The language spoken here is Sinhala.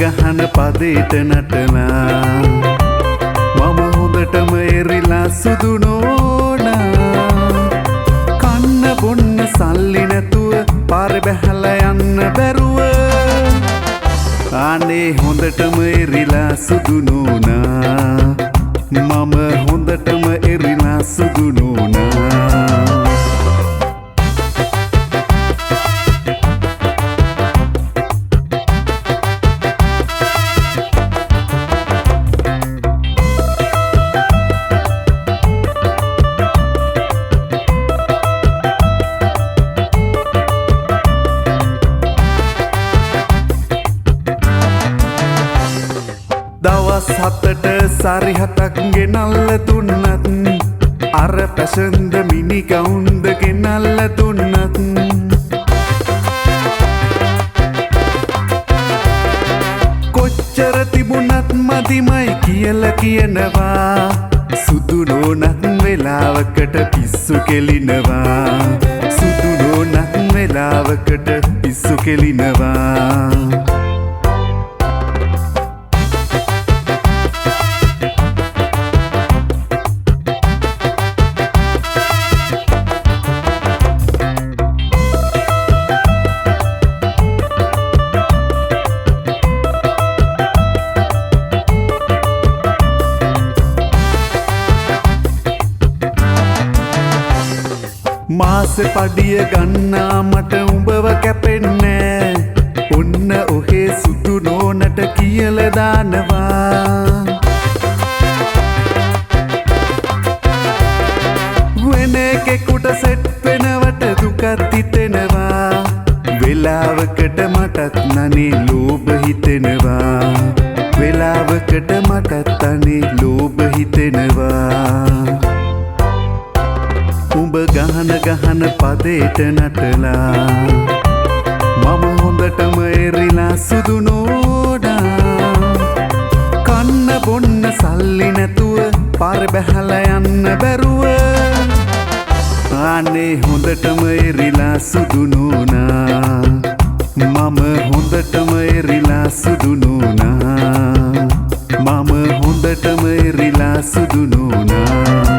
ගහන පදේට නටලා මම හොඳටම එරිලා සුදු නෝනා කන්න බොන්න සල්ලි නැතුව පාරේ බැහැලා යන්න බැරුව අනේ හොඳටම එරිලා සුදු නෝනා මම හොඳටම එරිලා සුදු නෝනා දවස් 7ට සරි 7ක් ගෙනල්ල දුන්නත් අර පැසන්ද මිනි ගවුන්ද ගෙනල්ල දුන්නත් කොච්චර තිබුණත් මදිමයි කියලා කියනවා සුදු නෝනත් වෙලාවකට පිස්සු කෙලිනවා සුදු නෝනත් වෙලාවකට පිස්සු කෙලිනවා මාසෙ පඩිය ගන්නා මට උඹව කැපෙන්නේ ඔන්න ඔහේ සුදු නෝනට කියලා දානවා වෙන කෙකුට සෙට් වෙනවට දුකත් හිතෙනවා වෙලාවකට මටත් නනේ ලෝභ හිතෙනවා වෙලාවකට මටත් අනේ ලෝභ හිතෙනවා උඹ ගහන පදේට නටලා මම හොඳටම එරිලා සුදු නෝනා කන්න බොන්න සල්ලි නැතුව පාරේ බැහැලා යන්න බැරුව අනේ හොඳටම එරිලා සුදු නෝනා මම හොඳටම එරිලා සුදු නෝනා මම හොඳටම එරිලා සුදු නෝනා